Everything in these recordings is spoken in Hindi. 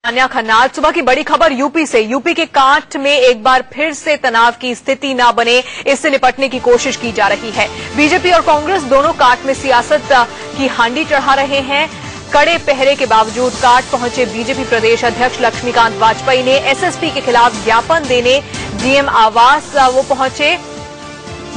तान्या खन्ना, आज सुबह की बड़ी खबर यूपी से। यूपी के कांट में एक बार फिर से तनाव की स्थिति न बने, इससे निपटने की कोशिश की जा रही है। बीजेपी और कांग्रेस दोनों कांट में सियासत की हांडी चढ़ा रहे हैं। कड़े पहरे के बावजूद कांट पहुंचे बीजेपी प्रदेश अध्यक्ष लक्ष्मीकांत वाजपेयी ने एसएसपी के खिलाफ ज्ञापन देने डीएम आवास वो पहुंचे।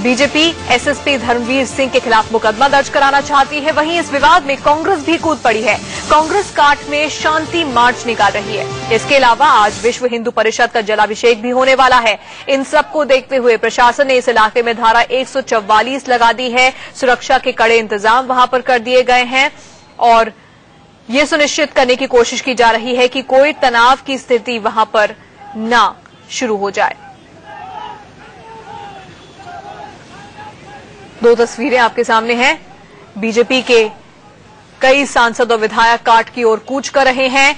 बीजेपी एसएसपी धर्मवीर सिंह के खिलाफ मुकदमा दर्ज कराना चाहती है। वहीं इस विवाद में कांग्रेस भी कूद पड़ी है। कांग्रेस कांट में शांति मार्च निकाल रही है। इसके अलावा आज विश्व हिंदू परिषद का जलाभिषेक भी होने वाला है। इन सबको देखते हुए प्रशासन ने इस इलाके में धारा 144 लगा दी है। सुरक्षा के कड़े इंतजाम वहां पर कर दिए गए हैं और ये सुनिश्चित करने की कोशिश की जा रही है कि कोई तनाव की स्थिति वहां पर न शुरू हो जाए। दो तस्वीरें आपके सामने हैं। बीजेपी के कई सांसद और विधायक कांट की ओर कूच कर रहे हैं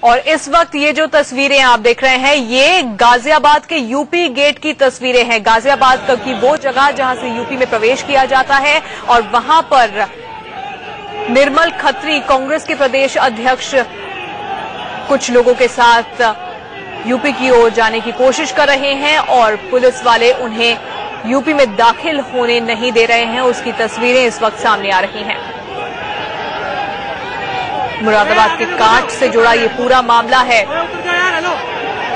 और इस वक्त ये जो तस्वीरें आप देख रहे हैं ये गाजियाबाद के यूपी गेट की तस्वीरें हैं। गाजियाबाद की वो जगह जहां से यूपी में प्रवेश किया जाता है और वहां पर निर्मल खत्री कांग्रेस के प्रदेश अध्यक्ष कुछ लोगों के साथ यूपी की ओर जाने की कोशिश कर रहे हैं और पुलिस वाले उन्हें यूपी में दाखिल होने नहीं दे रहे हैं। उसकी तस्वीरें इस वक्त सामने आ रही हैं। मुरादाबाद के कांट से जुड़ा ये पूरा मामला है,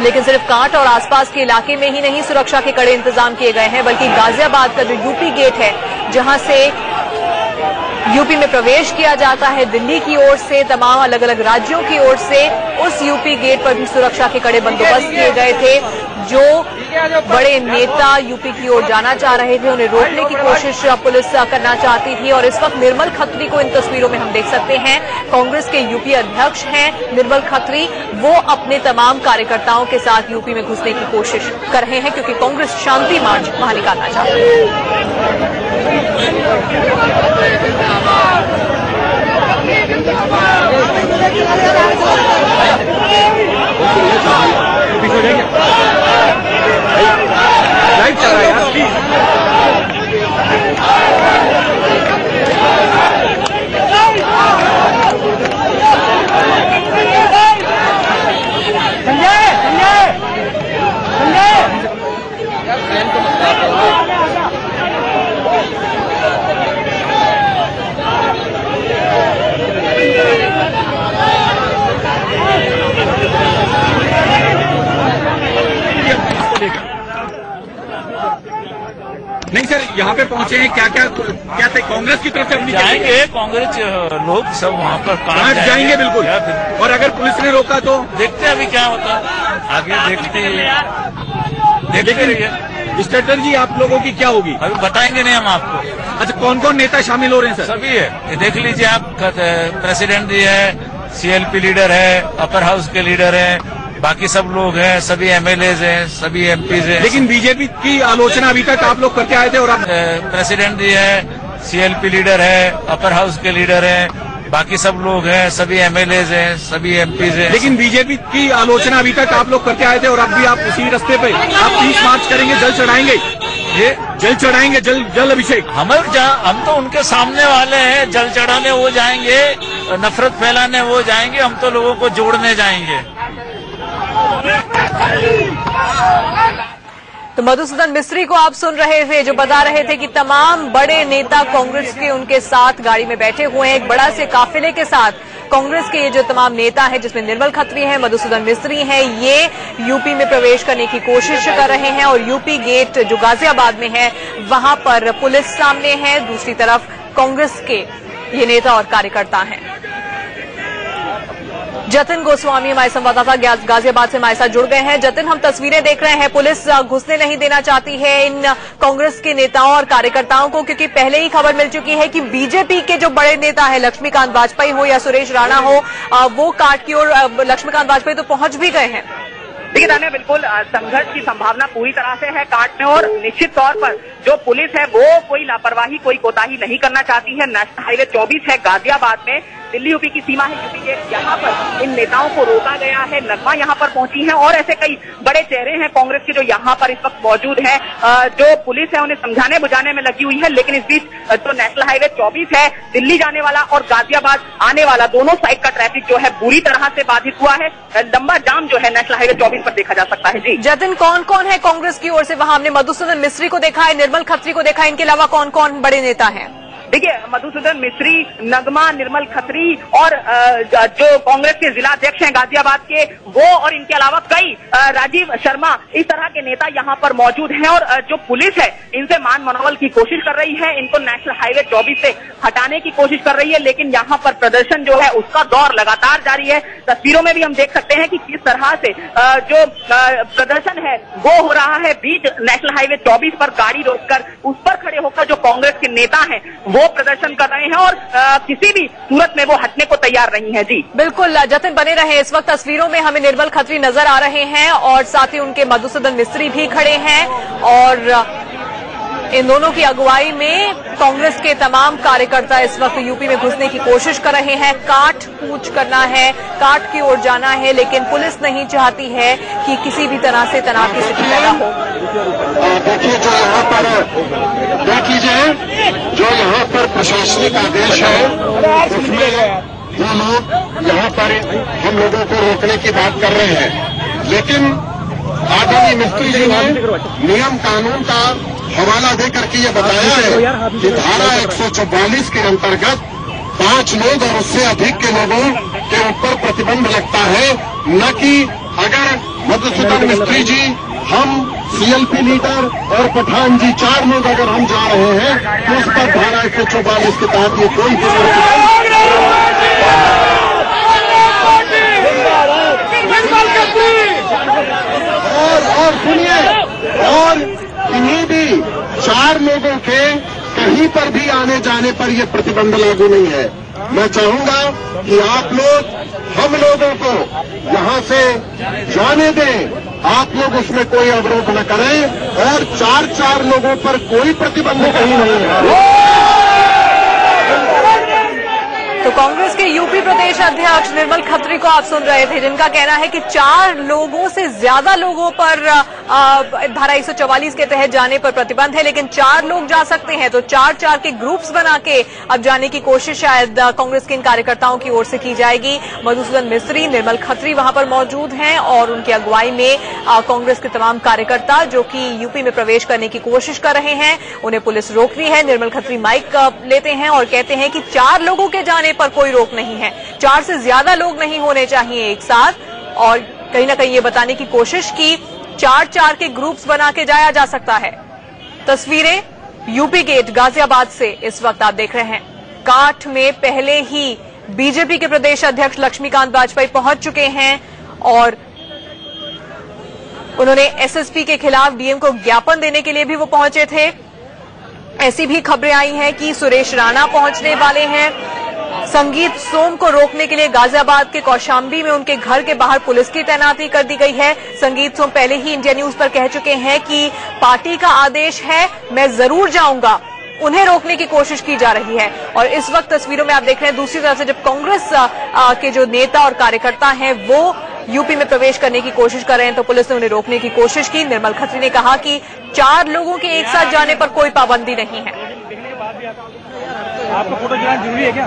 लेकिन सिर्फ कांट और आसपास के इलाके में ही नहीं सुरक्षा के कड़े इंतजाम किए गए हैं, बल्कि गाजियाबाद का जो यूपी गेट है जहां से यूपी में प्रवेश किया जाता है दिल्ली की ओर से, तमाम अलग अलग राज्यों की ओर से, उस यूपी गेट पर भी सुरक्षा के कड़े बंदोबस्त किए गए थे। जो बड़े नेता यूपी की ओर जाना चाह रहे थे उन्हें रोकने की कोशिश पुलिस करना चाहती थी और इस वक्त निर्मल खत्री को इन तस्वीरों में हम देख सकते हैं। कांग्रेस के यूपी अध्यक्ष हैं निर्मल खत्री, वो अपने तमाम कार्यकर्ताओं के साथ यूपी में घुसने की कोशिश कर रहे हैं क्योंकि कांग्रेस शांति मार्च वहां निकालना चाहती लाइव चल रहा है यार, प्लीज। नहीं सर, यहाँ पे पहुंचे हैं, क्या कांग्रेस की तरफ से अपनी जाएंगे, कांग्रेस लोग सब वहाँ पर कांट जाएंगे बिल्कुल। और अगर पुलिस ने रोका तो देखते अभी क्या होता है, आगे देखते रहिए। स्ट्रेटजी आप लोगों की क्या होगी अभी बताएंगे नहीं हम आपको। अच्छा, कौन कौन नेता शामिल हो रहे हैं सर? सभी है, देख लीजिए आप, प्रेसिडेंट भी है, सीएलपी लीडर है, अपर हाउस के लीडर है, बाकी सब लोग हैं, सभी एमएलएज हैं, सभी एमपीज हैं। लेकिन बीजेपी की आलोचना अभी तक आप लोग करते आए थे और आप प्रेसिडेंट भी है, सीएलपी लीडर है, अपर हाउस के लीडर हैं, बाकी सब लोग हैं, सभी एमएलएज हैं, सभी एमपीज हैं। लेकिन बीजेपी की आलोचना अभी तक आप लोग करते आए थे और अब भी आप उसी रास्ते पे आप 30 मार्च करेंगे, जल चढ़ाएंगे, ये जल चढ़ाएंगे, जल अभिषेक। हम तो उनके सामने वाले हैं, जल चढ़ाने वो जाएंगे, नफरत फैलाने वो जाएंगे, हम तो लोगों को जोड़ने जाएंगे। तो मधुसूदन मिस्त्री को आप सुन रहे थे जो बता रहे थे कि तमाम बड़े नेता कांग्रेस के उनके साथ गाड़ी में बैठे हुए हैं, एक बड़ा से काफिले के साथ कांग्रेस के ये जो तमाम नेता हैं जिसमें निर्मल खत्री हैं, मधुसूदन मिस्त्री हैं, ये यूपी में प्रवेश करने की कोशिश कर रहे हैं और यूपी गेट जो गाजियाबाद में है वहां पर पुलिस सामने है, दूसरी तरफ कांग्रेस के ये नेता और कार्यकर्ता हैं। जतिन गोस्वामी हमारे संवाददाता गाजियाबाद से हमारे साथ जुड़ गए हैं। जतिन, हम तस्वीरें देख रहे हैं, पुलिस घुसने नहीं देना चाहती है इन कांग्रेस के नेताओं और कार्यकर्ताओं को, क्योंकि पहले ही खबर मिल चुकी है कि बीजेपी के जो बड़े नेता है लक्ष्मीकांत वाजपेयी हो या सुरेश राणा हो, वो कांट की ओर लक्ष्मीकांत वाजपेयी तो पहुंच भी गए हैं। देखिए तान्या, बिल्कुल संघर्ष की संभावना पूरी तरह से है कांट में और निश्चित तौर पर जो पुलिस है वो कोई लापरवाही, कोई कोताही नहीं करना चाहती है। नेशनल हाईवे 24 है गाजियाबाद में, दिल्ली यूपी की सीमा है, यूपी गेट, यहाँ पर इन नेताओं को रोका गया है। नगमा यहाँ पर पहुंची है और ऐसे कई बड़े चेहरे हैं कांग्रेस के जो यहाँ पर इस वक्त मौजूद हैं। जो पुलिस है उन्हें समझाने बुझाने में लगी हुई है, लेकिन इस बीच जो नेशनल हाईवे 24 है, दिल्ली जाने वाला और गाजियाबाद आने वाला दोनों साइड का ट्रैफिक जो है बुरी तरह से बाधित हुआ है। लंबा जाम जो है नेशनल हाईवे 24 पर देखा जा सकता है। जी जतिन, कौन कौन है कांग्रेस की ओर से वहां? हमने मधुसूदन मिस्त्री को देखा है, निर्मल खत्री को देखा है, इनके अलावा कौन कौन बड़े नेता हैं? देखिए, मधुसूदन मिस्त्री, नगमा, निर्मल खत्री और जो कांग्रेस के जिला अध्यक्ष हैं गाजियाबाद के वो, और इनके अलावा कई राजीव शर्मा, इस तरह के नेता यहाँ पर मौजूद हैं। और जो पुलिस है इनसे मान मनोबल की कोशिश कर रही है, इनको नेशनल हाईवे 24 से हटाने की कोशिश कर रही है, लेकिन यहाँ पर प्रदर्शन जो है उसका दौर लगातार जारी है। तस्वीरों में भी हम देख सकते हैं कि किस तरह से जो प्रदर्शन है वो हो रहा है बीच नेशनल हाईवे 24 पर, गाड़ी रोककर उस पर खड़े होकर जो कांग्रेस के नेता हैं वो प्रदर्शन कर रहे हैं और किसी भी सूरत में वो हटने को तैयार नहीं है। जी बिल्कुल जतिन, बने रहे। इस वक्त तस्वीरों में हमें निर्मल खत्री नजर आ रहे हैं और साथ ही उनके मधुसूदन मिस्त्री भी खड़े हैं और इन दोनों की अगुवाई में कांग्रेस के तमाम कार्यकर्ता इस वक्त यूपी में घुसने की कोशिश कर रहे हैं। काट कूच करना है, काट की ओर जाना है, लेकिन पुलिस नहीं चाहती है कि किसी भी तरह से तनाव की स्थिति पैदा हो। देखिए, जो यहाँ पर देख लीजिए, जो यहाँ पर प्रशासनिक आदेश है उसमें वो लोग यहाँ पर हम लोगों को रोकने की बात कर रहे हैं, लेकिन आदरणीय मिस्त्री जी ने नियम कानून का हवाला देकर के ये बताया है कि धारा 144 के अंतर्गत 5 लोग और उससे अधिक के लोगों के ऊपर प्रतिबंध लगता है, न कि अगर मधुसूदन मिस्त्री जी, हम सीएलपी लीडर और पठान जी 4 लोग अगर हम जा रहे हैं तो उस पर धारा 144 के तहत ये कोई और सुनिए, और इन्हीं भी 4 लोगों के कहीं पर भी आने जाने पर यह प्रतिबंध लागू नहीं है। मैं चाहूंगा कि आप लोग हम लोगों को यहां से जाने दें, आप लोग उसमें कोई अवरोध न करें और 4 लोगों पर कोई प्रतिबंध कहीं नहीं है। तो कांग्रेस के यूपी प्रदेश अध्यक्ष निर्मल खत्री को आप सुन रहे थे, जिनका कहना है कि 4 लोगों से ज्यादा लोगों पर धारा 144 के तहत जाने पर प्रतिबंध है, लेकिन 4 लोग जा सकते हैं। तो 4 के ग्रुप्स बना के अब जाने की कोशिश शायद कांग्रेस के इन कार्यकर्ताओं की ओर से की जाएगी। मधुसूदन मिस्त्री, निर्मल खत्री वहां पर मौजूद हैं और उनकी अगुवाई में कांग्रेस के तमाम कार्यकर्ता जो कि यूपी में प्रवेश करने की कोशिश कर रहे हैं, उन्हें पुलिस रोक रही है। निर्मल खत्री माइक लेते हैं और कहते हैं कि 4 लोगों के जाने पर कोई रोक नहीं है, 4 से ज्यादा लोग नहीं होने चाहिए एक साथ, और कहीं ना कहीं ये बताने की कोशिश की 4 के ग्रुप्स बना के जाया जा सकता है। तस्वीरें यूपी गेट गाजियाबाद से इस वक्त आप देख रहे हैं। काठ में पहले ही बीजेपी के प्रदेश अध्यक्ष लक्ष्मीकांत वाजपेयी पहुंच चुके हैं और उन्होंने एसएसपी के खिलाफ डीएम को ज्ञापन देने के लिए भी वो पहुंचे थे। ऐसी भी खबरें आई हैं कि सुरेश राणा पहुंचने वाले हैं। संगीत सोम को रोकने के लिए गाजियाबाद के कौशाम्बी में उनके घर के बाहर पुलिस की तैनाती कर दी गई है। संगीत सोम पहले ही इंडिया न्यूज पर कह चुके हैं कि पार्टी का आदेश है, मैं जरूर जाऊंगा। उन्हें रोकने की कोशिश की जा रही है और इस वक्त तस्वीरों में आप देख रहे हैं दूसरी तरफ से जब कांग्रेस के जो नेता और कार्यकर्ता हैं वो यूपी में प्रवेश करने की कोशिश कर रहे हैं तो पुलिस ने उन्हें रोकने की कोशिश की। निर्मल खत्री ने कहा कि 4 लोगों के एक साथ जाने पर कोई पाबंदी नहीं है। आपका फोटो जाना जरूरी है क्या?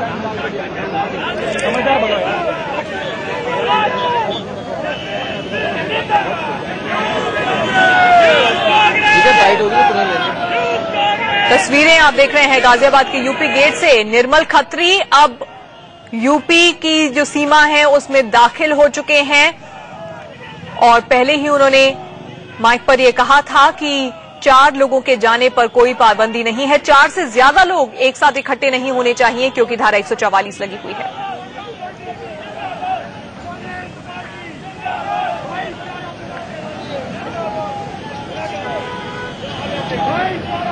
तस्वीरें आप देख रहे हैं गाजियाबाद के यूपी गेट से। निर्मल खत्री अब यूपी की जो सीमा है उसमें दाखिल हो चुके हैं और पहले ही उन्होंने माइक पर यह कहा था कि 4 लोगों के जाने पर कोई पाबंदी नहीं है, 4 से ज्यादा लोग एक साथ इकट्ठे नहीं होने चाहिए क्योंकि धारा 144 लगी हुई है।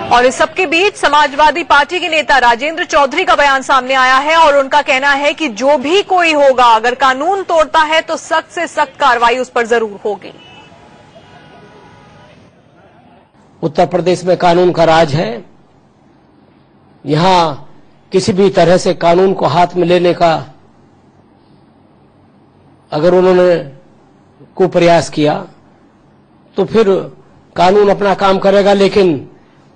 और इस सबके बीच समाजवादी पार्टी के नेता राजेंद्र चौधरी का बयान सामने आया है और उनका कहना है कि जो भी कोई होगा अगर कानून तोड़ता है तो सख्त से सख्त कार्रवाई उस पर जरूर होगी। उत्तर प्रदेश में कानून का राज है। यहां किसी भी तरह से कानून को हाथ में लेने का अगर उन्होंने कुप्रयास किया तो फिर कानून अपना काम करेगा, लेकिन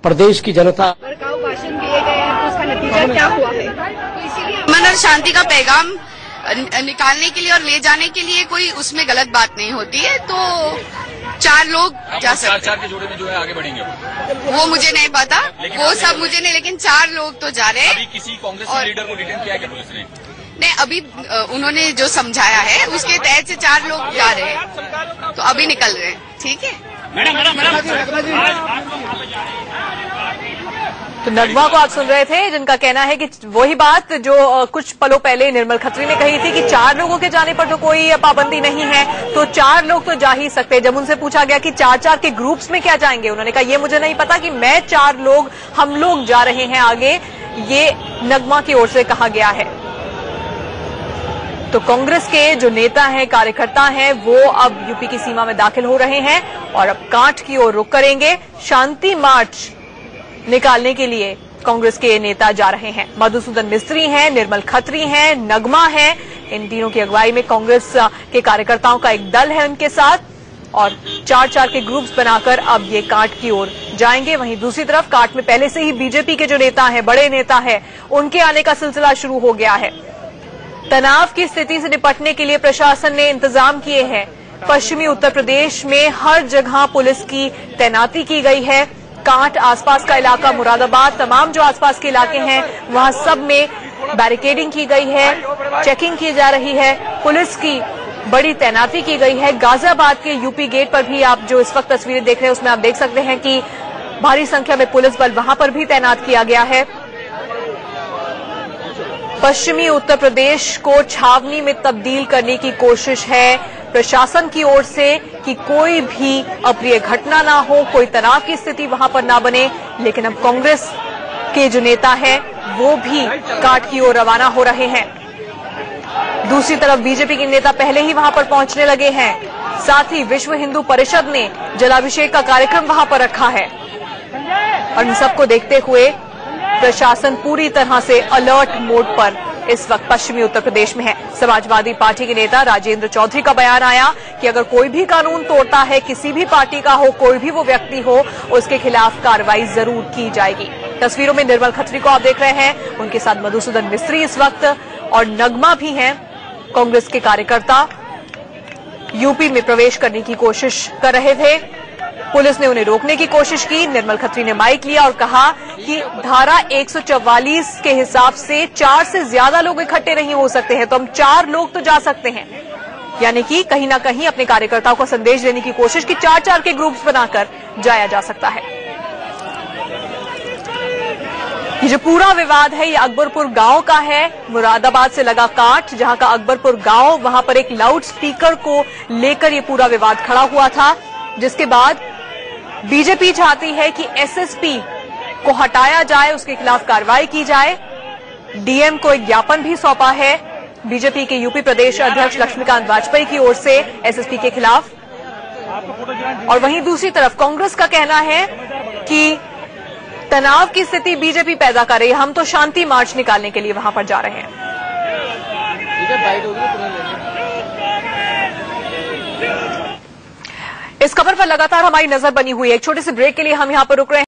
प्रदेश की जनता भड़काऊ भाषण दिए गए हैं तो उसका नतीजा क्या हुआ है? तो इसीलिए अमन और शांति का पैगाम निकालने के लिए और ले जाने के लिए कोई उसमें गलत बात नहीं होती है। तो 4 लोग जा सकते हैं। के जोड़े में जो है आगे बढ़ेंगे वो मुझे नहीं पता, वो सब मुझे नहीं, लेकिन 4 लोग तो जा रहे हैं। अभी किसी कांग्रेस लीडर को डिटेन किया है क्या पुलिस ने? नहीं, अभी उन्होंने जो समझाया है उसके तहत से 4 लोग जा रहे हैं, तो अभी निकल रहे हैं। ठीक है तो नगमा को आप सुन रहे थे, जिनका कहना है कि वही बात जो कुछ पलों पहले निर्मल खत्री ने कही थी कि 4 लोगों के जाने पर तो कोई पाबंदी नहीं है, तो 4 लोग तो जा ही सकते हैं। जब उनसे पूछा गया कि 4-4 के ग्रुप्स में क्या जाएंगे, उन्होंने कहा ये मुझे नहीं पता कि मैं 4 लोग हम लोग जा रहे हैं आगे, ये नगमा की ओर से कहा गया है। तो कांग्रेस के जो नेता हैं, कार्यकर्ता हैं, वो अब यूपी की सीमा में दाखिल हो रहे हैं और अब कांठ की ओर रुख करेंगे। शांति मार्च निकालने के लिए कांग्रेस के नेता जा रहे हैं। मधुसूदन मिस्त्री हैं, निर्मल खत्री हैं, नगमा है, इन तीनों की अगुवाई में कांग्रेस के कार्यकर्ताओं का एक दल है उनके साथ, और 4-4 के ग्रुप्स बनाकर अब ये कांठ की ओर जाएंगे। वहीं दूसरी तरफ कांठ में पहले से ही बीजेपी के जो नेता हैं, बड़े नेता हैं, उनके आने का सिलसिला शुरू हो गया है। तनाव की स्थिति से निपटने के लिए प्रशासन ने इंतजाम किए हैं। पश्चिमी उत्तर प्रदेश में हर जगह पुलिस की तैनाती की गई है। कांठ, आसपास का इलाका, मुरादाबाद, तमाम जो आसपास के इलाके हैं वहां सब में बैरिकेडिंग की गई है, चेकिंग की जा रही है, पुलिस की बड़ी तैनाती की गई है। गाजियाबाद के यूपी गेट पर भी आप जो इस वक्त तस्वीरें देख रहे हैं उसमें आप देख सकते हैं कि भारी संख्या में पुलिस बल वहां पर भी तैनात किया गया है। पश्चिमी उत्तर प्रदेश को छावनी में तब्दील करने की कोशिश है प्रशासन की ओर से कि कोई भी अप्रिय घटना ना हो, कोई तनाव की स्थिति वहां पर ना बने। लेकिन अब कांग्रेस के जो नेता है वो भी कांठ की ओर रवाना हो रहे हैं। दूसरी तरफ बीजेपी के नेता पहले ही वहां पर पहुंचने लगे हैं। साथ ही विश्व हिंदू परिषद ने जलाभिषेक का कार्यक्रम वहां पर रखा है और इन सबको देखते हुए प्रशासन पूरी तरह से अलर्ट मोड पर इस वक्त पश्चिमी उत्तर प्रदेश में है। समाजवादी पार्टी के नेता राजेंद्र चौधरी का बयान आया कि अगर कोई भी कानून तोड़ता है, किसी भी पार्टी का हो, कोई भी वो व्यक्ति हो, उसके खिलाफ कार्रवाई जरूर की जाएगी। तस्वीरों में निर्मल खत्री को आप देख रहे हैं, उनके साथ मधुसूदन मिस्त्री इस वक्त और नगमा भी हैं। कांग्रेस के कार्यकर्ता यूपी में प्रवेश करने की कोशिश कर रहे थे, पुलिस ने उन्हें रोकने की कोशिश की। निर्मल खत्री ने माइक लिया और कहा कि धारा 144 के हिसाब से 4 से ज्यादा लोग इकट्ठे नहीं हो सकते हैं, तो हम 4 लोग तो जा सकते हैं। यानी कि कहीं ना कहीं अपने कार्यकर्ताओं को संदेश देने की कोशिश की 4-4 के ग्रुप्स बनाकर जाया जा सकता है। ये जो पूरा विवाद है ये अकबरपुर गांव का है, मुरादाबाद से लगा कांठ, जहां का अकबरपुर गांव, वहां पर एक लाउड स्पीकर को लेकर ये पूरा विवाद खड़ा हुआ था, जिसके बाद बीजेपी चाहती है कि एसएसपी को हटाया जाए, उसके खिलाफ कार्रवाई की जाए। डीएम को एक ज्ञापन भी सौंपा है बीजेपी के यूपी प्रदेश अध्यक्ष लक्ष्मीकांत वाजपेयी की ओर से एसएसपी के खिलाफ। और वहीं दूसरी तरफ कांग्रेस का कहना है कि तनाव की स्थिति बीजेपी पैदा कर रही है, हम तो शांति मार्च निकालने के लिए वहां पर जा रहे हैं। इस खबर पर लगातार हमारी नजर बनी हुई है। एक छोटे से ब्रेक के लिए हम यहां पर रुक रहे हैं।